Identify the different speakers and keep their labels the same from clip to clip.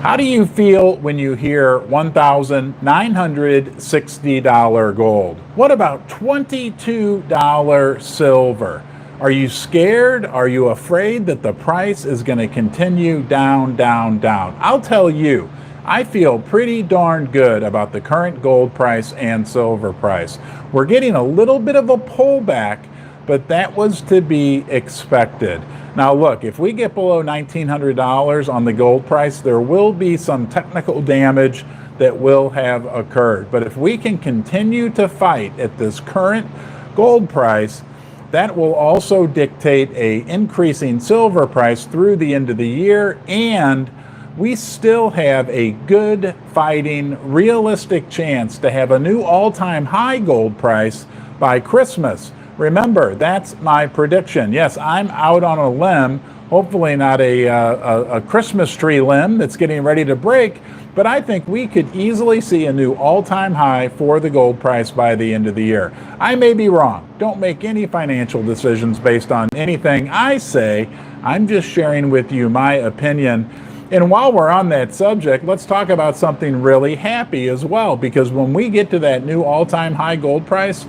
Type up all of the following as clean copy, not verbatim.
Speaker 1: How do you feel when you hear $1,960 gold? What about $22 silver? Are you scared? Are you afraid that the price is going to continue down, down, down? I'll tell you, I feel pretty darn good about the current gold price and silver price. We're getting a little bit of a pullback, but that was to be expected. Now look, if we get below $1,900 on the gold price, there will be some technical damage that will have occurred. But if we can continue to fight at this current gold price, that will also dictate an increasing silver price through the end of the year, and we still have a good fighting, realistic chance to have a new all-time high gold price by Christmas. Remember, that's my prediction. Yes, I'm out on a limb, hopefully not a Christmas tree limb that's getting ready to break, but I think we could easily see a new all-time high for the gold price by the end of the year. I may be wrong. Don't make any financial decisions based on anything I say. I'm just sharing with you my opinion. And while we're on that subject, let's talk about something really happy as well, because when we get to that new all-time high gold price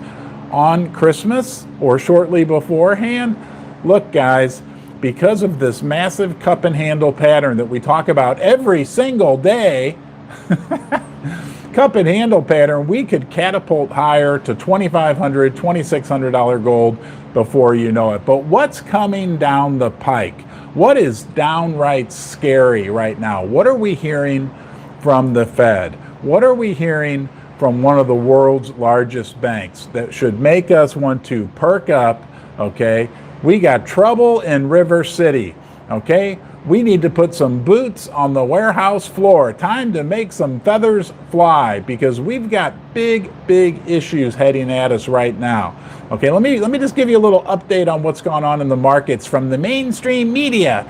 Speaker 1: on Christmas or shortly beforehand, look guys, because of this massive cup and handle pattern that we talk about every single day, cup and handle pattern, we could catapult higher to $2,500, $2,600 gold before you know it. But what's coming down the pike? What is downright scary right now? What are we hearing from the Fed? What are we hearing from one of the world's largest banks that should make us want to perk up? Okay, we got trouble in River City. Okay, we need to put some boots on the warehouse floor. Time to make some feathers fly, because we've got big issues heading at us right now. Okay, let me just give you a little update on what's going on in the markets from the mainstream media.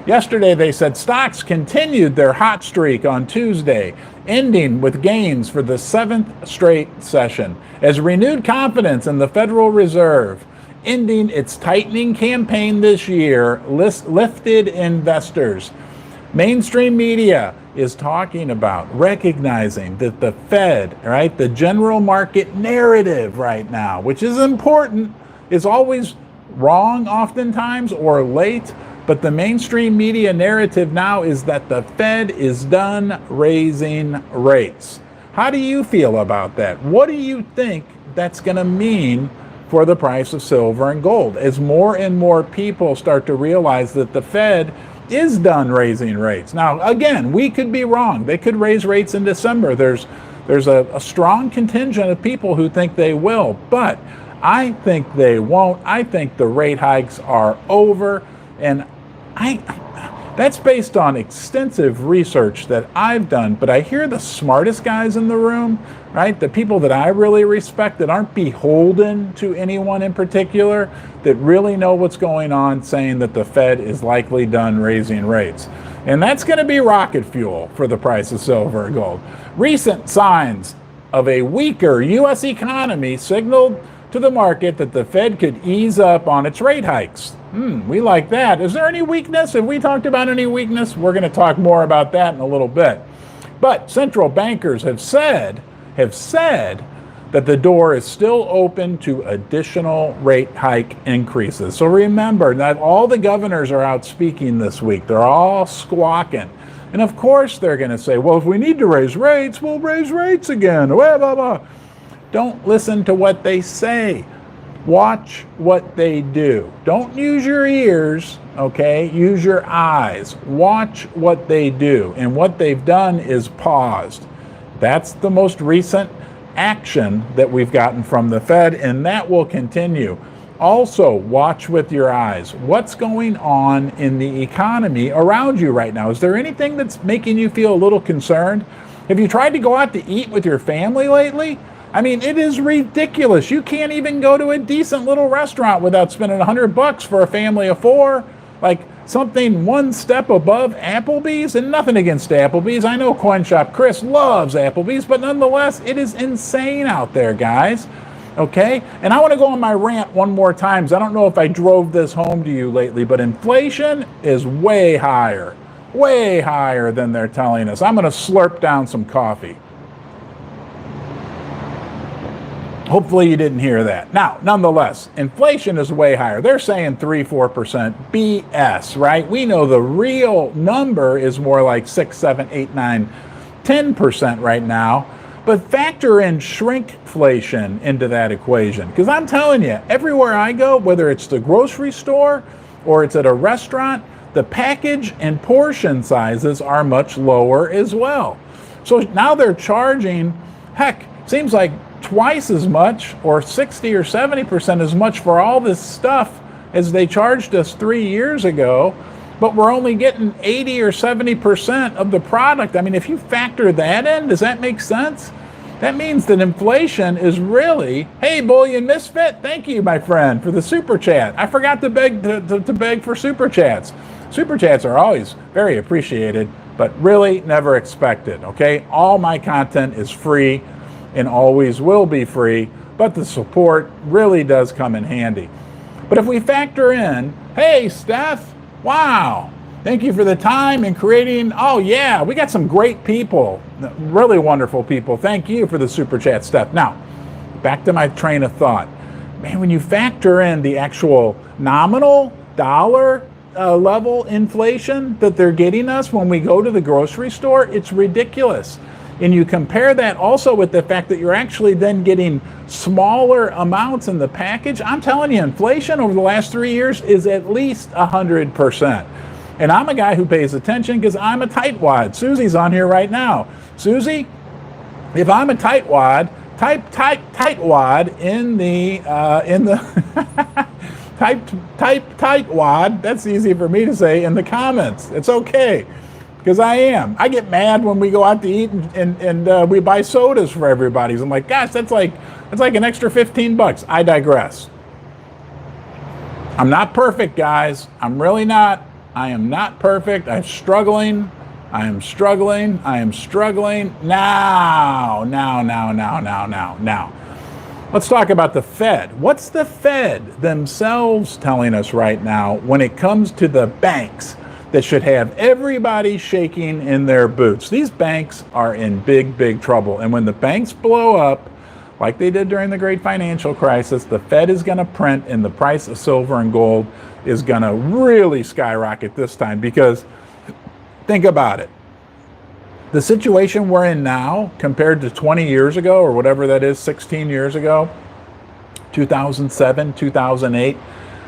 Speaker 1: Yesterday they said stocks continued their hot streak on Tuesday, ending with gains for the 7th straight session, as renewed confidence in the Federal Reserve ending its tightening campaign this year lifted investors. Mainstream media is talking about recognizing that the Fed, right, the general market narrative right now, which is important, is always wrong oftentimes or late, but the mainstream media narrative now is that the Fed is done raising rates. How do you feel about that? What do you think that's going to mean for the price of silver and gold as more and more people start to realize that the Fed is done raising rates? Now, again, we could be wrong. They could raise rates in December. There's a strong contingent of people who think they will, but I think they won't. I think the rate hikes are over, and that's based on extensive research that I've done. But I hear the smartest guys in the room, right, the people that I really respect, that aren't beholden to anyone in particular, that really know what's going on, saying that the Fed is likely done raising rates. And that's going to be rocket fuel for the price of silver and gold. Recent signs of a weaker U.S. economy signaled to the market that the Fed could ease up on its rate hikes. We like that. Is there any weakness? Have we talked about any weakness? We're going to talk more about that in a little bit. But central bankers have said that the door is still open to additional rate hike increases. So remember, not all the governors are out speaking this week. They're all squawking. And of course they're going to say, well, if we need to raise rates, we'll raise rates again. Blah, blah, blah. Don't listen to what they say. Watch what they do. Don't use your ears, okay? Use your eyes. Watch what they do. And what they've done is paused. That's the most recent action that we've gotten from the Fed, and that will continue. Also, watch with your eyes. What's going on in the economy around you right now? Is there anything that's making you feel a little concerned? Have you tried to go out to eat with your family lately? I mean, it is ridiculous. You can't even go to a decent little restaurant without spending $100 for a family of 4. Like something one step above Applebee's, and nothing against Applebee's. I know Coin Shop Chris loves Applebee's, but nonetheless, it is insane out there, guys. Okay? And I want to go on my rant one more time, because I don't know if I drove this home to you lately, but inflation is way higher way higher than they're telling us. I'm going to slurp down some coffee. Hopefully you didn't hear that. Now, nonetheless, inflation is way higher. They're saying 3-4%. BS, right? We know the real number is more like 6, 7, 8, 9, 10% right now. But factor in shrinkflation into that equation. Because I'm telling you, everywhere I go, whether it's the grocery store or it's at a restaurant, the package and portion sizes are much lower as well. So now they're charging, heck, seems like twice as much or 60 or 70% as much for all this stuff as they charged us 3 years ago, but we're only getting 80 or 70% of the product. I mean, if you factor that in, does that make sense? That means that inflation is really, hey, Bullion Misfit, thank you, my friend, for the super chat. I forgot to beg to beg for super chats. Super chats are always very appreciated, but really never expected, okay? All my content is free and always will be free, but the support really does come in handy. But if we factor in, hey, Steph, wow, thank you for the time and creating, oh yeah, we got some great people, really wonderful people. Thank you for the super chat, Steph. Now, back to my train of thought. Man, when you factor in the actual nominal dollar level inflation that they're getting us when we go to the grocery store, it's ridiculous. And you compare that also with the fact that you're actually then getting smaller amounts in the package. I'm telling you, inflation over the last 3 years is at least 100%. And I'm a guy who pays attention because I'm a tightwad. Susie's on here right now. Susie, if I'm a tightwad, type tightwad in the type tightwad. That's easy for me to say in the comments. It's okay. Because I am. I get mad when we go out to eat and we buy sodas for everybody. So I'm like, gosh, that's like an extra $15. I digress. I'm not perfect, guys. I'm really not. I am not perfect. I'm struggling. I am struggling. I am struggling. Now. Let's talk about the Fed. What's the Fed themselves telling us right now when it comes to the banks that should have everybody shaking in their boots? These banks are in big, big trouble. And when the banks blow up, like they did during the great financial crisis, the Fed is going to print and the price of silver and gold is going to really skyrocket this time. Because think about it. The situation we're in now compared to 20 years ago or whatever that is, 16 years ago, 2007, 2008,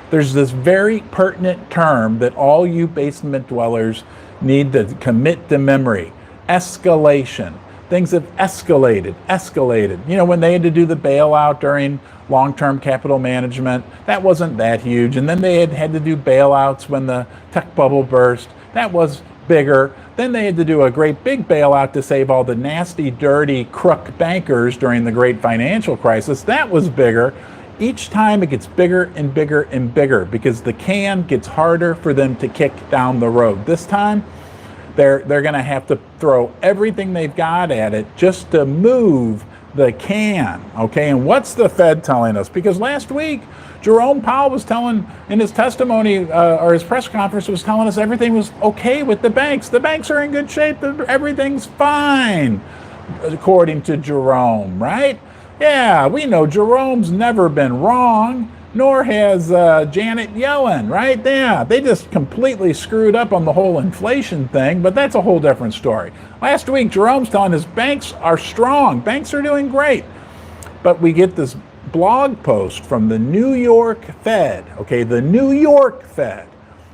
Speaker 1: there's this very pertinent term that all you basement dwellers need to commit to memory. Escalation. Things have escalated. You know, when they had to do the bailout during long-term capital management, that wasn't that huge. And then they had to do bailouts when the tech bubble burst. That was bigger. Then they had to do a great big bailout to save all the nasty, dirty, crook bankers during the great financial crisis. That was bigger. Each time it gets bigger and bigger and bigger because the can gets harder for them to kick down the road. This time, they're going to have to throw everything they've got at it just to move the can, okay? And what's the Fed telling us? Because last week, Jerome Powell was telling in his testimony or his press conference was telling us everything was okay with the banks. The banks are in good shape. Everything's fine, according to Jerome, right? Yeah, we know Jerome's never been wrong, nor has Janet Yellen, right? Yeah, they just completely screwed up on the whole inflation thing, but that's a whole different story. Last week, Jerome's telling us banks are strong. Banks are doing great. But we get this blog post from the New York Fed, okay, the New York Fed,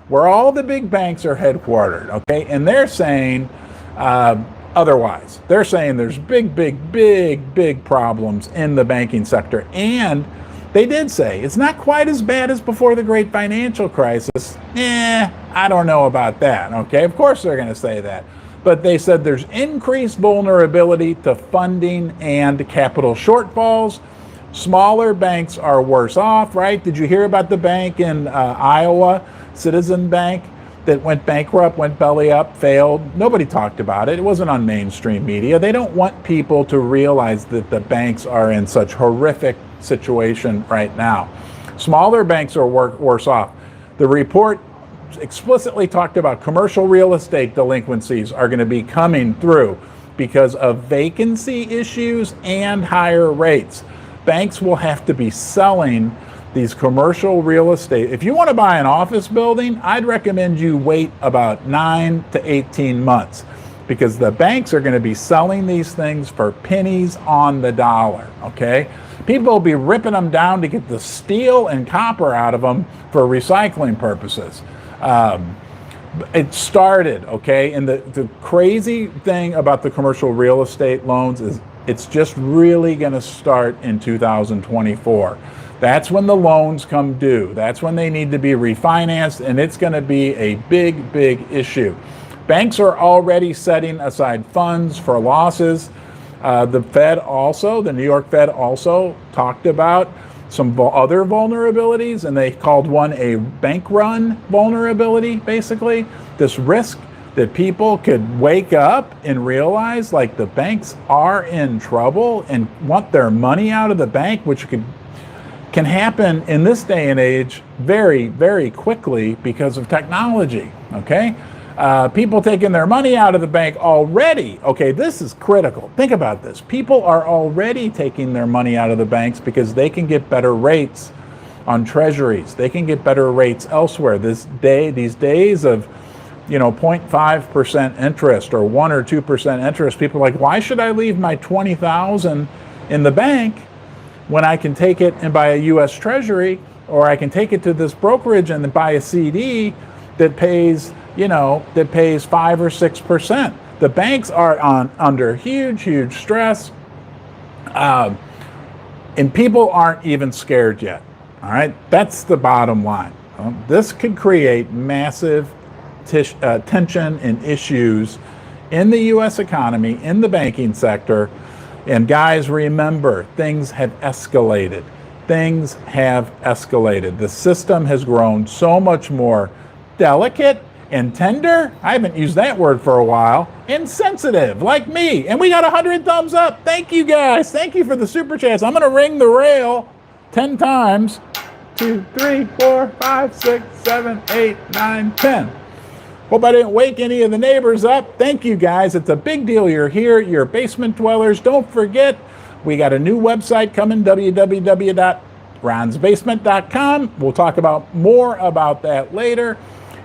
Speaker 1: where all the big banks are headquartered, okay, and they're saying otherwise. They're saying there's big problems in the banking sector. And they did say it's not quite as bad as before the great financial crisis. I don't know about that, okay? Of course they're going to say that. But they said there's increased vulnerability to funding and capital shortfalls. Smaller banks are worse off, right? Did you hear about the bank in Iowa, Citizen Bank, that went bankrupt, went belly up, failed? Nobody talked about it. It wasn't on mainstream media. They don't want people to realize that the banks are in such horrific situation right now. Smaller banks are worse off. The report explicitly talked about commercial real estate delinquencies are going to be coming through because of vacancy issues and higher rates. Banks will have to be selling these commercial real estate. If you want to buy an office building, I'd recommend you wait about 9 to 18 months because the banks are going to be selling these things for pennies on the dollar, okay? People will be ripping them down to get the steel and copper out of them for recycling purposes. It started, okay? And the crazy thing about the commercial real estate loans is it's just really going to start in 2024. That's when the loans come due. That's when they need to be refinanced, and it's going to be a big, big issue. Banks are already setting aside funds for losses. The Fed also, the New York Fed also talked about some other vulnerabilities, and they called one a bank run vulnerability, basically. This risk that people could wake up and realize like the banks are in trouble and want their money out of the bank, which can happen in this day and age very, very quickly because of technology, okay? People taking their money out of the bank already. Okay, this is critical. Think about this. People are already taking their money out of the banks because they can get better rates on treasuries. They can get better rates elsewhere. These days of 0.5% interest or 1 or 2% interest, people are like, why should I leave my $20,000 in the bank when I can take it and buy a U.S. Treasury, or I can take it to this brokerage and then buy a CD that pays 5 or 6%. The banks are under huge, huge stress, and people aren't even scared yet. All right, that's the bottom line. This could create massive tension and issues in the U.S. economy, in the banking sector. And guys, remember, things have escalated. Things have escalated. The system has grown so much more delicate and tender. I haven't used that word for a while. And sensitive, like me. And we got 100 thumbs up. Thank you guys. Thank you for the super chats. I'm going to ring the rail 10 times. 2, 3, 4, 5, 6, 7, 8, 9, 10. Hope I didn't wake any of the neighbors up. Thank you guys. It's a big deal you're here. You're basement dwellers. Don't forget, we got a new website coming, www.ronsbasement.com. We'll talk about more about that later.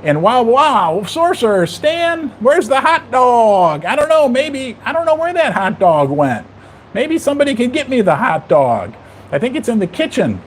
Speaker 1: And wow, Sorcerer, Stan, where's the hot dog? I don't know, I don't know where that hot dog went. Maybe somebody can get me the hot dog. I think it's in the kitchen.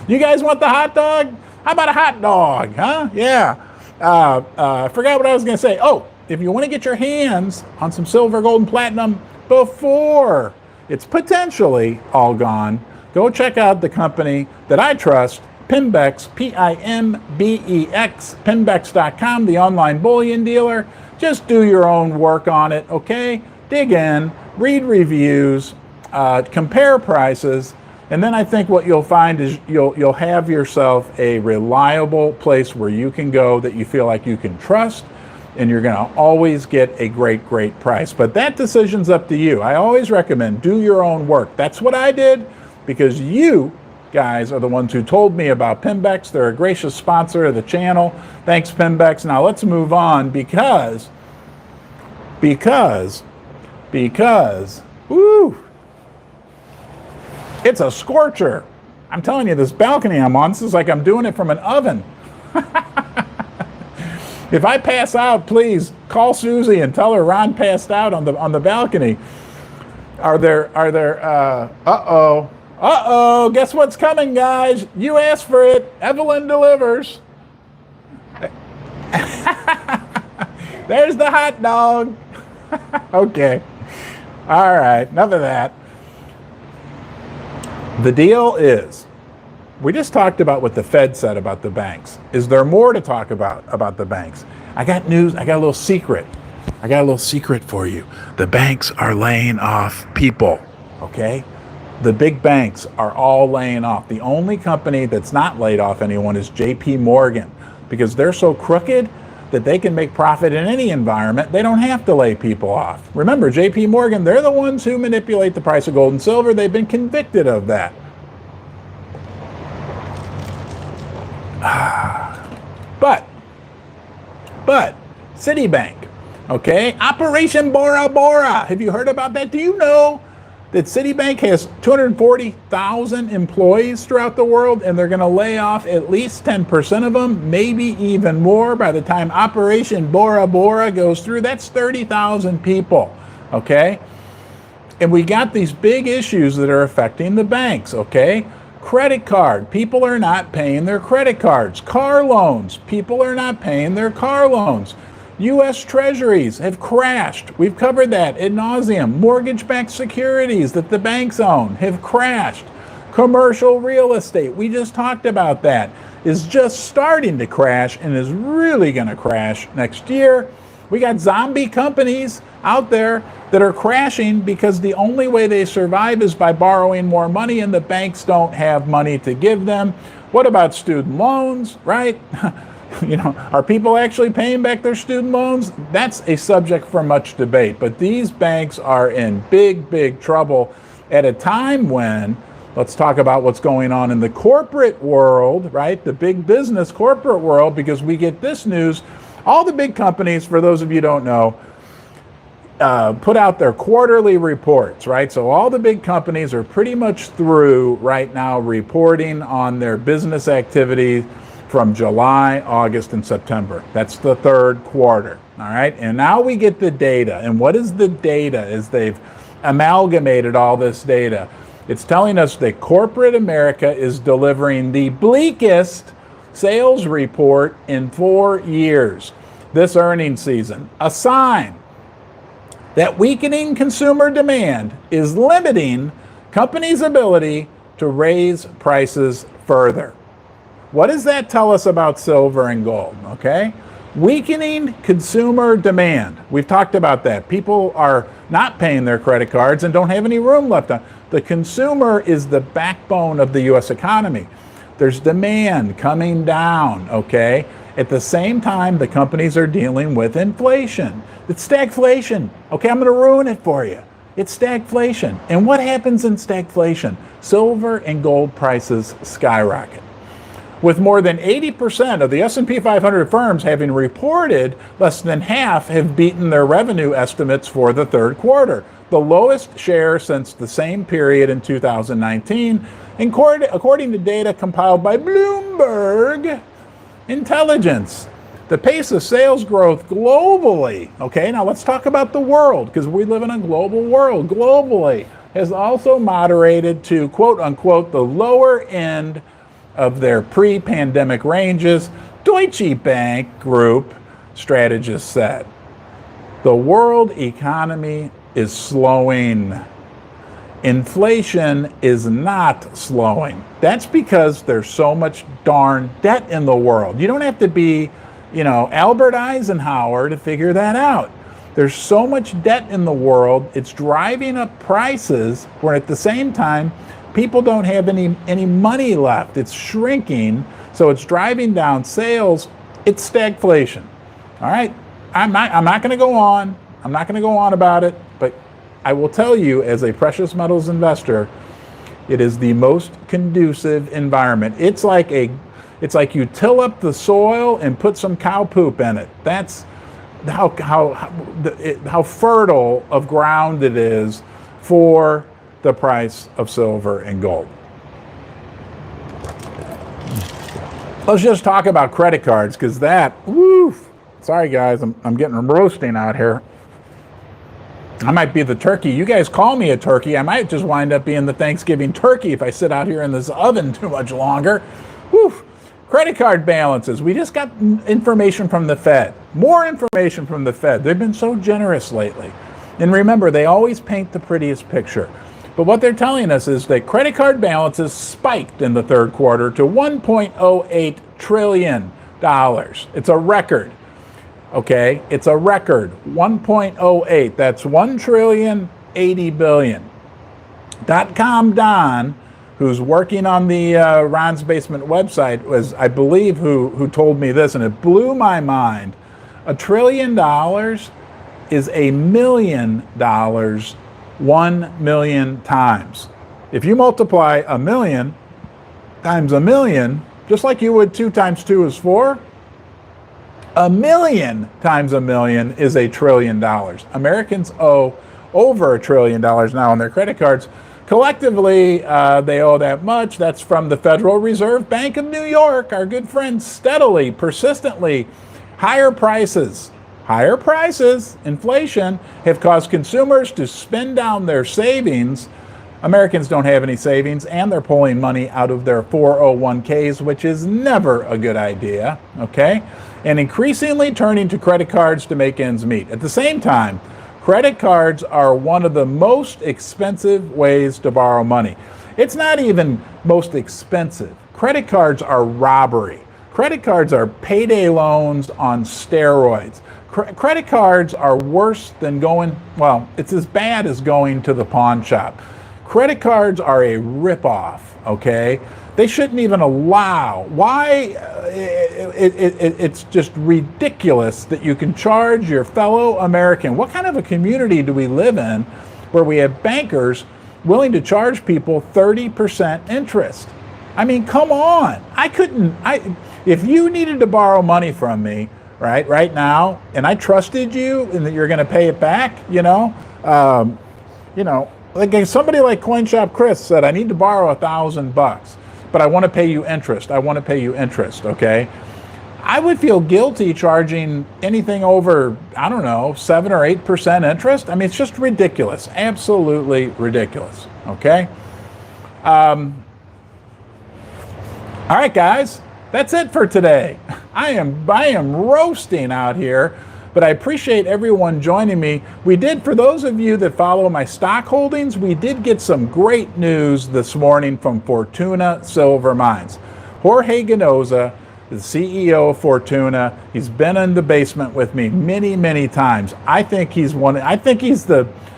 Speaker 1: You guys want the hot dog? How about a hot dog, huh? Yeah. I forgot what I was going to say. Oh, if you want to get your hands on some silver, gold, and platinum before it's potentially all gone, go check out the company that I trust, Pimbex, Pimbex, Pimbex.com, the online bullion dealer. Just do your own work on it, okay? Dig in, read reviews, compare prices, and then I think what you'll find is you'll have yourself a reliable place where you can go that you feel like you can trust, and you're going to always get a great, great price. But that decision's up to you. I always recommend do your own work. That's what I did because you guys are the ones who told me about Pimbex. They're a gracious sponsor of the channel. Thanks, Pimbex. Now let's move on because, woo, it's a scorcher. I'm telling you, this balcony I'm on, this is like I'm doing it from an oven. If I pass out, please call Susie and tell her Ron passed out on the balcony. Guess what's coming, guys? You asked for it. Evelyn delivers. There's the hot dog. Okay. All right, enough of that. The deal is, we just talked about what the Fed said about the banks. Is there more to talk about the banks? I got news. I got a little secret. For you. The banks are laying off people, okay? The big banks are all laying off. The only company that's not laid off anyone is JP Morgan, because they're so crooked that they can make profit in any environment. They don't have to lay people off. Remember, JP Morgan, they're the ones who manipulate the price of gold and silver. They've been convicted of that. But Citibank, okay, Operation Bora Bora. Have you heard about that? Do you know that Citibank has 240,000 employees throughout the world, and they're going to lay off at least 10% of them, maybe even more by the time Operation Bora Bora goes through? That's 30,000 people, okay? And we got these big issues that are affecting the banks, okay? Credit card, people are not paying their credit cards. Car loans, people are not paying their car loans. U.S. Treasuries have crashed. We've covered that ad nauseum. Mortgage-backed securities that the banks own have crashed. Commercial real estate, we just talked about that, is just starting to crash and is really going to crash next year. We got zombie companies out there that are crashing because the only way they survive is by borrowing more money, and the banks don't have money to give them. What about student loans, right? You know, are people actually paying back their student loans? That's a subject for much debate. But these banks are in big, big trouble at a time when, let's talk about what's going on in the corporate world, right? The big business corporate world, because we get this news. All the big companies, for those of you who don't know, put out their quarterly reports, right? So all the big companies are pretty much through right now reporting on their business activity from July, August, and September. That's the third quarter, all right? And now we get the data. And what is the data? Is they've amalgamated all this data. It's telling us that corporate America is delivering the bleakest sales report in 4 years this earnings season. A sign that weakening consumer demand is limiting companies' ability to raise prices further. What does that tell us about silver and gold, okay? Weakening consumer demand. We've talked about that. People are not paying their credit cards and don't have any room left on. The consumer is the backbone of the U.S. economy. There's demand coming down, okay? At the same time, the companies are dealing with inflation. It's stagflation. Okay, I'm going to ruin it for you. It's stagflation. And what happens in stagflation? Silver and gold prices skyrocket. With more than 80% of the S&P 500 firms having reported, less than half have beaten their revenue estimates for the third quarter, the lowest share since the same period in 2019, according to data compiled by Bloomberg Intelligence. The pace of sales growth globally, okay, now let's talk about the world, because we live in a global world, globally, has also moderated to, quote unquote, the lower end of their pre-pandemic ranges, Deutsche Bank Group strategists said. The world economy is slowing. Inflation is not slowing. That's because there's so much darn debt in the world. You don't have to be, Albert Eisenhower to figure that out. There's so much debt in the world, it's driving up prices, where at the same time, people don't have any money left. It's shrinking, so it's driving down sales. It's stagflation. All right? I'm not going to go on. I'm not going to go on about it, but I will tell you, as a precious metals investor, it is the most conducive environment. It's like you till up the soil and put some cow poop in it. That's how fertile of ground it is for the price of silver and gold. Let's just talk about credit cards, because sorry guys, I'm getting roasting out here. I might be the turkey. You guys call me a turkey. I might just wind up being the Thanksgiving turkey if I sit out here in this oven too much longer. Credit card balances. We just got information from the Fed. More information from the Fed. They've been so generous lately. And remember, they always paint the prettiest picture. But what they're telling us is that credit card balances spiked in the third quarter to $1.08 trillion. It's a record. Okay, it's a record. 1.08. That's $1.080 trillion. .com Don, who's working on the Ron's Basement website, was, I believe, who told me this, and it blew my mind. $1 trillion is $1 million 1 million times. If you multiply 1 million times 1 million, just like you would 2 times 2 is 4, A million times a million is $1 trillion. Americans owe over $1 trillion now on their credit cards. Collectively, they owe that much. That's from the Federal Reserve Bank of New York, our good friends. Steadily, persistently, higher prices, inflation have caused consumers to spend down their savings. Americans don't have any savings, and they're pulling money out of their 401ks, which is never a good idea, okay? And increasingly turning to credit cards to make ends meet. At the same time, credit cards are one of the most expensive ways to borrow money. It's not even most expensive. Credit cards are robbery. Credit cards are payday loans on steroids. Credit cards are worse than it's as bad as going to the pawn shop. Credit cards are a ripoff, okay? They shouldn't even allow. Why? It's just ridiculous that you can charge your fellow American. What kind of a community do we live in where we have bankers willing to charge people 30% interest? I mean, come on. If you needed to borrow money from me, right now, and I trusted you and that you're going to pay it back, like somebody like CoinShop Chris said, I need to borrow $1,000, but I want to pay you interest. Okay? I would feel guilty charging anything over, 7 or 8% interest. I mean, it's just ridiculous. Absolutely ridiculous. Okay? All right, guys. That's it for today. I am roasting out here, but I appreciate everyone joining me. For those of you that follow my stock holdings, we did get some great news this morning from Fortuna Silver Mines. Jorge Ganoza, the CEO of Fortuna, he's been in the basement with me many, many times. I think he's the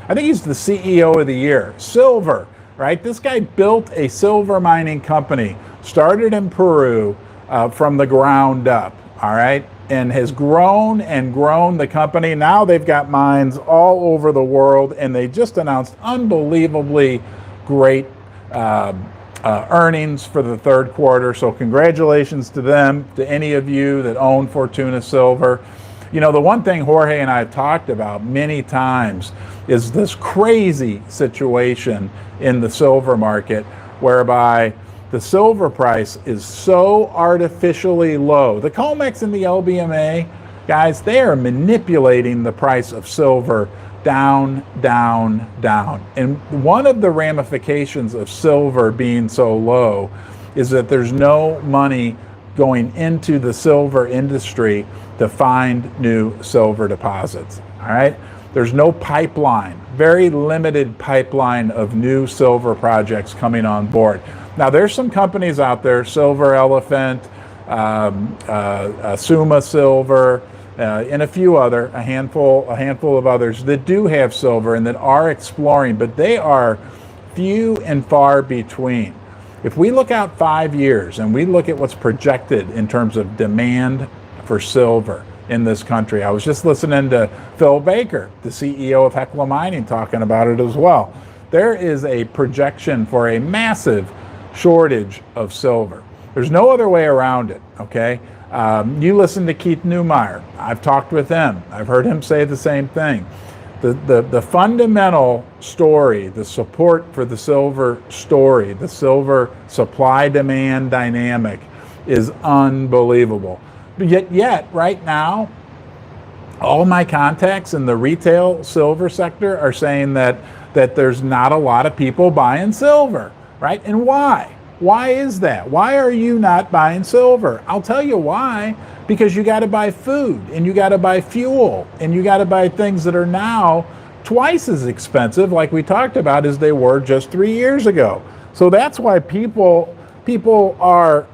Speaker 1: CEO of the year. Silver, right? This guy built a silver mining company, started in Peru, from the ground up, all right, and has grown the company. Now they've got mines all over the world, and they just announced unbelievably great earnings for the third quarter. So congratulations to them, to any of you that own Fortuna Silver. The one thing Jorge and I have talked about many times is this crazy situation in the silver market whereby the silver price is so artificially low. The COMEX and the LBMA, guys, they are manipulating the price of silver down. And one of the ramifications of silver being so low is that there's no money going into the silver industry to find new silver deposits, all right? There's no pipeline, very limited pipeline of new silver projects coming on board. Now, there's some companies out there, Silver Elephant, Suma Silver, and a handful of others that do have silver and that are exploring, but they are few and far between. If we look out 5 years and we look at what's projected in terms of demand for silver in this country, I was just listening to Phil Baker, the CEO of Hecla Mining, talking about it as well. There is a projection for a massive shortage of silver. There's no other way around it, okay? You listen to Keith Neumeyer. I've talked with him. I've heard him say the same thing. The fundamental story, the support for the silver story, the silver supply-demand dynamic is unbelievable. But yet, right now, all my contacts in the retail silver sector are saying that there's not a lot of people buying silver. Right? And why? Why is that? Why are you not buying silver? I'll tell you why. Because you got to buy food, and you got to buy fuel, and you got to buy things that are now twice as expensive, like we talked about, as they were just 3 years ago. So that's why people are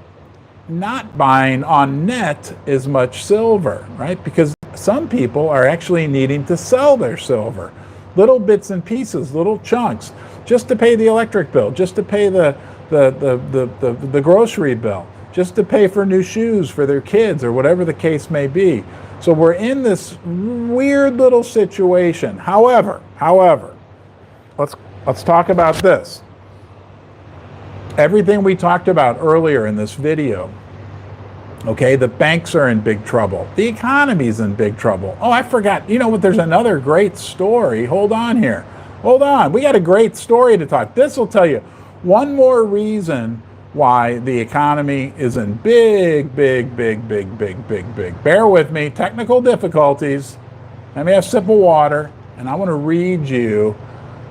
Speaker 1: not buying on net as much silver, right? Because some people are actually needing to sell their silver, little bits and pieces, little chunks, just to pay the electric bill, just to pay the grocery bill, just to pay for new shoes for their kids or whatever the case may be. So we're in this weird little situation. However, let's talk about this. Everything we talked about earlier in this video Okay, the banks are in big trouble. The economy's in big trouble. Oh, I forgot. You know what? There's another great story. Hold on here. Hold on. We got a great story to talk. This will tell you one more reason why the economy is in big, big, big, big, big, big, big. Bear with me. Technical difficulties. Let me have a sip of water, and I want to read you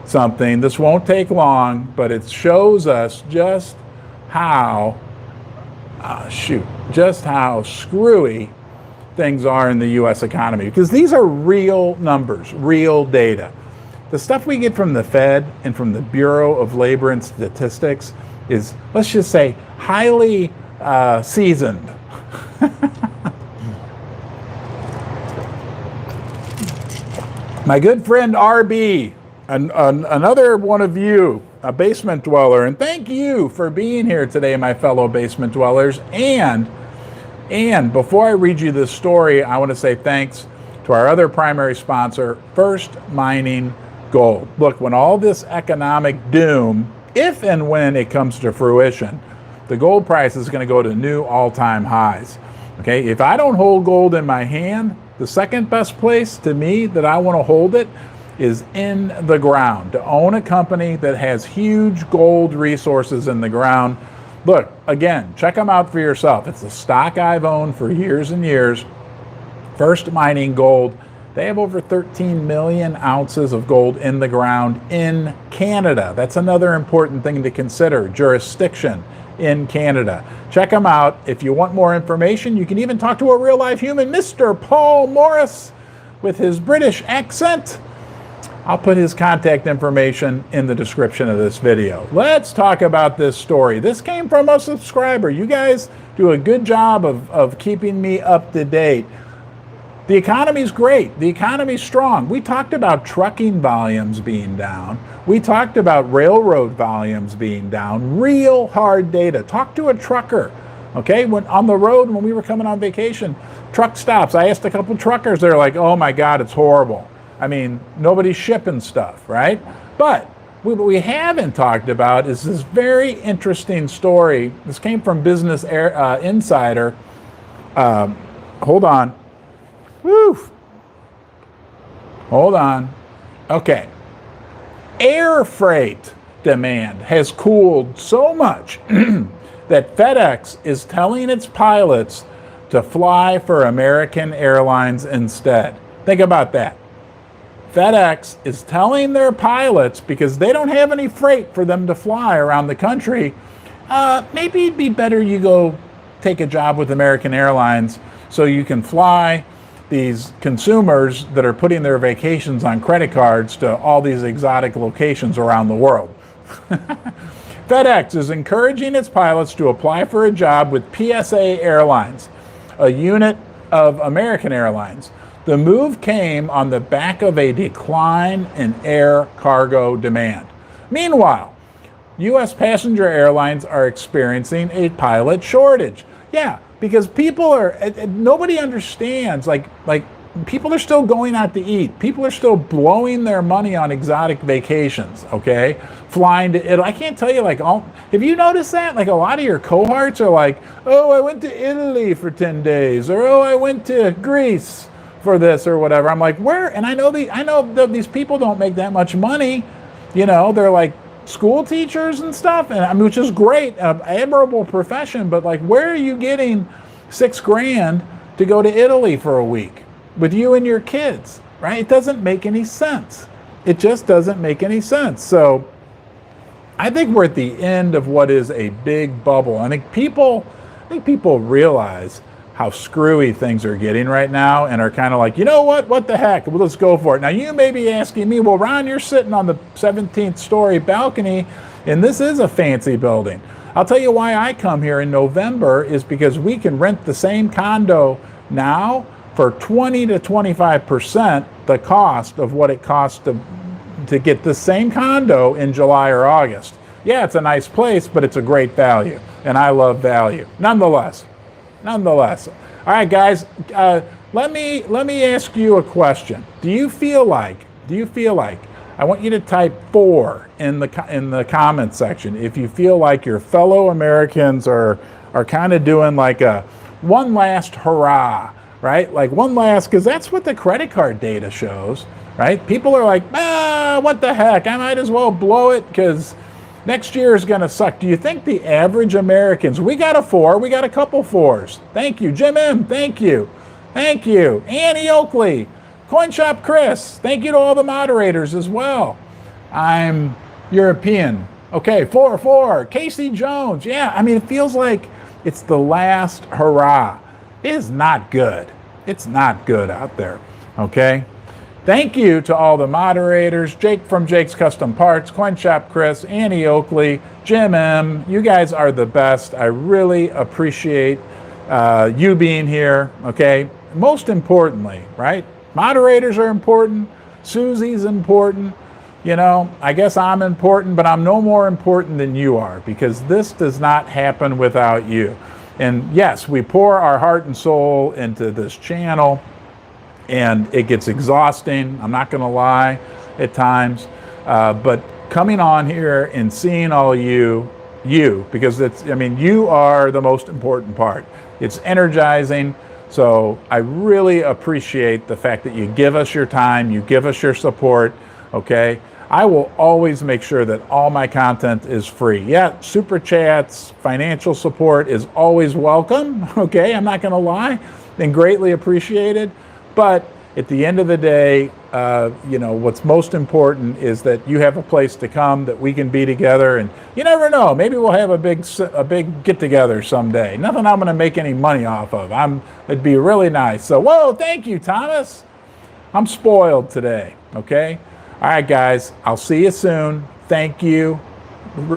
Speaker 1: something. This won't take long, but it shows us just how just how screwy things are in the U.S. economy, because these are real numbers, real data. The stuff we get from the Fed and from the Bureau of Labor and Statistics is, let's just say, highly seasoned. My good friend RB, another one of you, a basement dweller, and thank you for being here today, my fellow basement dwellers. And before I read you this story, I want to say thanks to our other primary sponsor, First Mining Gold. Look, when all this economic doom, if and when it comes to fruition, the gold price is going to go to new all-time highs. Okay, if I don't hold gold in my hand, the second best place to me that I want to hold it is in the ground, to own a company that has huge gold resources in the ground. Look, again, check them out for yourself. It's a stock I've owned for years and years. First Mining Gold. They have over 13 million ounces of gold in the ground in Canada. That's another important thing to consider, jurisdiction in Canada. Check them out. If you want more information, you can even talk to a real life human, Mr. Paul Morris, with his British accent. I'll put his contact information in the description of this video. Let's talk about this story. This came from a subscriber. You guys do a good job of keeping me up to date. The economy's great. The economy's strong. We talked about trucking volumes being down. We talked about railroad volumes being down. Real hard data. Talk to a trucker. Okay, when on the road, when we were coming on vacation, truck stops. I asked a couple truckers. They're like, "Oh my God, it's horrible." I mean, nobody's shipping stuff, right? But what we haven't talked about is this very interesting story. This came from Business Insider. Hold on. Woo. Hold on. Okay. Air freight demand has cooled so much that FedEx is telling its pilots to fly for American Airlines instead. Think about that. FedEx is telling their pilots, because they don't have any freight for them to fly around the country, maybe it'd be better you go take a job with American Airlines so you can fly these consumers that are putting their vacations on credit cards to all these exotic locations around the world. FedEx is encouraging its pilots to apply for a job with PSA Airlines, a unit of American Airlines. The move came on the back of a decline in air cargo demand. Meanwhile, U.S. passenger airlines are experiencing a pilot shortage. Yeah, because nobody understands, like people are still going out to eat. People are still blowing their money on exotic vacations, okay? Flying to Italy. I can't tell you, have you noticed that? Like, a lot of your cohorts are like, "Oh, I went to Italy for 10 days," or "Oh, I went to Greece for this," or whatever. I'm like, where? And I know these people don't make that much money. You know, they're like school teachers and stuff, and I mean, which is great, an admirable profession. But like, where are you getting $6,000 to go to Italy for a week with you and your kids? Right? It doesn't make any sense. It just doesn't make any sense. So I think we're at the end of what is a big bubble. I think people realize how screwy things are getting right now and are kind of like, you know what the heck, well, let's go for it. Now, you may be asking me, well, Ron, you're sitting on the 17th story balcony, and this is a fancy building. I'll tell you why I come here in November is because we can rent the same condo now for 20 to 25% the cost of what it costs to get the same condo in July or August. Yeah, it's a nice place, but it's a great value, and I love value. Nonetheless. All right, guys, let me ask you a question. Do you feel like, I want you to type 4 in the comment section if you feel like your fellow Americans are kind of doing like a one last hurrah, right? Like one last, because that's what the credit card data shows, right? People are like, what the heck? I might as well blow it because next year is going to suck. Do you think the average Americans, we got a 4, we got a couple 4s. Thank you. Jim M., thank you. Thank you. Annie Oakley, CoinShop Chris, thank you to all the moderators as well. I'm European. Okay, 4. Casey Jones. Yeah, I mean, it feels like it's the last hurrah. It is not good. It's not good out there. Okay? Thank you to all the moderators. Jake from Jake's Custom Parts, CoinShop Chris, Annie Oakley, Jim M. You guys are the best. I really appreciate you being here. Okay? Most importantly, right? Moderators are important. Susie's important. You know, I guess I'm important, but I'm no more important than you are because this does not happen without you. And yes, we pour our heart and soul into this channel and it gets exhausting. I'm not going to lie at times, but coming on here and seeing all you, because you are the most important part. It's energizing. So I really appreciate the fact that you give us your time, you give us your support, okay? I will always make sure that all my content is free. Yeah, super chats, financial support is always welcome, okay? I'm not gonna lie, and greatly appreciated. But at the end of the day, what's most important is that you have a place to come, that we can be together, and you never know, maybe we'll have a big get-together someday. Nothing I'm gonna make any money off of. It'd be really nice. So, whoa, thank you, Thomas. I'm spoiled today, okay? All right, guys, I'll see you soon. Thank you,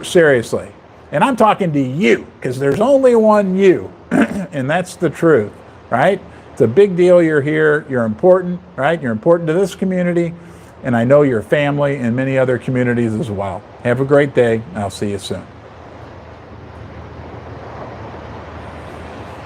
Speaker 1: seriously. And I'm talking to you, because there's only one you, and that's the truth, right? It's a big deal you're here. You're important, right? You're important to this community, and I know your family and many other communities as well. Have a great day. I'll see you soon.